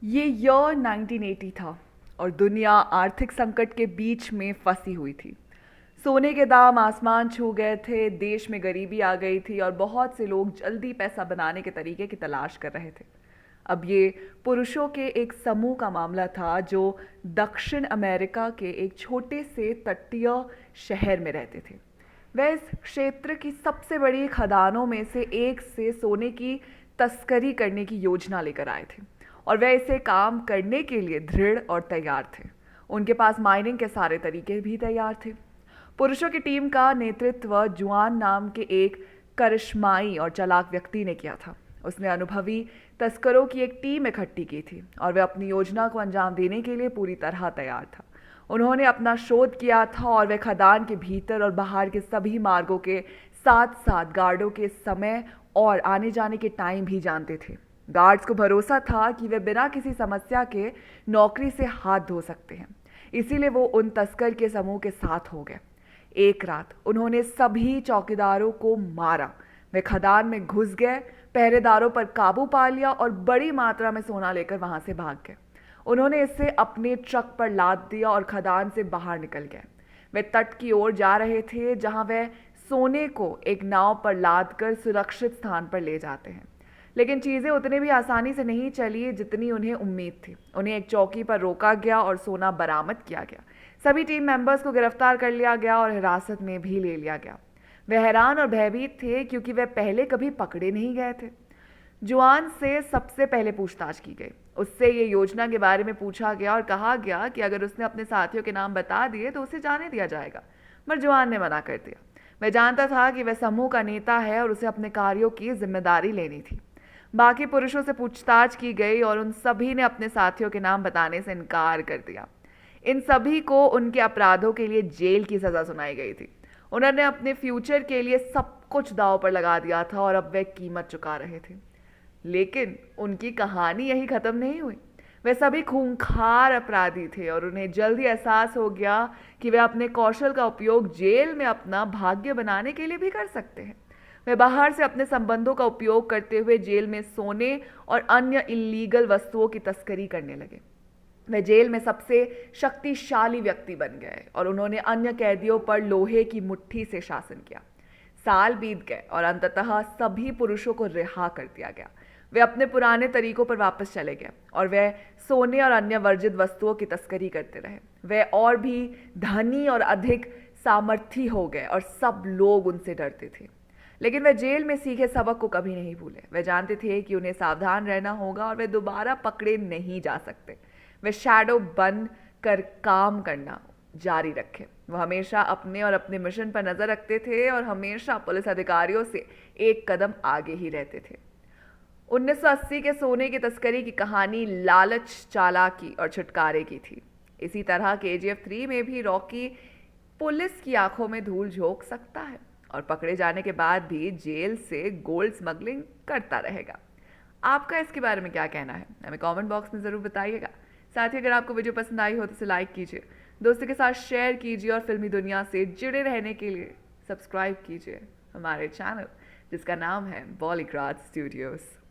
ये ईयर 1980 था और दुनिया आर्थिक संकट के बीच में फंसी हुई थी। सोने के दाम आसमान छू गए थे, देश में गरीबी आ गई थी और बहुत से लोग जल्दी पैसा बनाने के तरीके की तलाश कर रहे थे। अब ये पुरुषों के एक समूह का मामला था जो दक्षिण अमेरिका के एक छोटे से तटीय शहर में रहते थे। वह इस क्षेत्र की सबसे बड़ी खदानों में से एक से सोने की तस्करी करने की योजना लेकर आए थे और वह इसे काम करने के लिए दृढ़ और तैयार थे। उनके पास माइनिंग के सारे तरीके भी तैयार थे। पुरुषों की टीम का नेतृत्व जुआन नाम के एक करिश्माई और चालाक व्यक्ति ने किया था। उसने अनुभवी तस्करों की एक टीम इकट्ठी की थी और वह अपनी योजना को अंजाम देने के लिए पूरी तरह तैयार था। उन्होंने अपना शोध किया था और वे खदान के भीतर और बाहर के सभी मार्गों के साथ साथ गार्डों के समय और आने जाने के टाइम भी जानते थे। गार्ड्स को भरोसा था कि वे बिना किसी समस्या के नौकरी से हाथ धो सकते हैं, इसीलिए वो उन तस्कर के समूह के साथ हो गए। एक रात उन्होंने सभी चौकीदारों को मारा। वे खदान में घुस गए, पहरेदारों पर काबू पा लिया और बड़ी मात्रा में सोना लेकर वहां से भाग गए। उन्होंने इसे अपने ट्रक पर लाद दिया और खदान से बाहर निकल गए। वे तट की ओर जा रहे थे जहां वे सोने को एक नाव पर लाद कर सुरक्षित स्थान पर ले जाते हैं। लेकिन चीजें उतनी भी आसानी से नहीं चली जितनी उन्हें उम्मीद थी। उन्हें एक चौकी पर रोका गया और सोना बरामद किया गया। सभी टीम मेंबर्स को गिरफ्तार कर लिया गया और हिरासत में भी ले लिया गया। वे हैरान और भयभीत थे क्योंकि वे पहले कभी पकड़े नहीं गए थे। जुआन से सबसे पहले पूछताछ की गई। उससे ये योजना के बारे में पूछा गया और कहा गया कि अगर उसने अपने साथियों के नाम बता दिए तो उसे जाने दिया जाएगा, मगर जुआन ने मना कर दिया। वह जानता था कि वह समूह का नेता है और उसे अपने कार्यों की जिम्मेदारी लेनी थी। बाकी पुरुषों से पूछताछ की गई और उन सभी ने अपने साथियों के नाम बताने से इनकार कर दिया। इन सभी को उनके अपराधों के लिए जेल की सजा सुनाई गई थी। उन्होंने अपने फ्यूचर के लिए सब कुछ दांव पर लगा दिया था और अब वे कीमत चुका रहे थे। लेकिन उनकी कहानी यही खत्म नहीं हुई। वे सभी खूंखार अपराधी थे और उन्हें जल्दी एहसास हो गया कि वे अपने कौशल का उपयोग जेल में अपना भाग्य बनाने के लिए भी कर सकते हैं। वे बाहर से अपने संबंधों का उपयोग करते हुए जेल में सोने और अन्य इलीगल वस्तुओं की तस्करी करने लगे। वे जेल में सबसे शक्तिशाली व्यक्ति बन गए और उन्होंने अन्य कैदियों पर लोहे की मुट्ठी से शासन किया। साल बीत गए और अंततः सभी पुरुषों को रिहा कर दिया गया। वे अपने पुराने तरीकों पर वापस चले गए और वे सोने और अन्य वर्जित वस्तुओं की तस्करी करते रहे। वे और भी धनी और अधिक सामर्थी हो गए और सब लोग उनसे डरते थे। लेकिन वे जेल में सीखे सबक को कभी नहीं भूले। वे जानते थे कि उन्हें सावधान रहना होगा और वे दोबारा पकड़े नहीं जा सकते। वे शैडो बन कर काम करना जारी रखे। वो हमेशा अपने और अपने मिशन पर नजर रखते थे और हमेशा पुलिस अधिकारियों से एक कदम आगे ही रहते थे। 1980 के सोने की तस्करी की कहानी लालच, चालाकी और छुटकारे की थी। इसी तरह KGF 3 में भी रॉकी पुलिस की आंखों में धूल झोंक सकता है और पकड़े जाने के बाद भी जेल से गोल्ड स्मगलिंग करता रहेगा। आपका इसके बारे में क्या कहना है, हमें कमेंट बॉक्स में ज़रूर बताइएगा। साथ ही अगर आपको वीडियो पसंद आई हो तो इसे लाइक कीजिए, दोस्तों के साथ शेयर कीजिए और फिल्मी दुनिया से जुड़े रहने के लिए सब्सक्राइब कीजिए हमारे चैनल जिसका नाम है बॉलीग्राड स्टूडियोज़।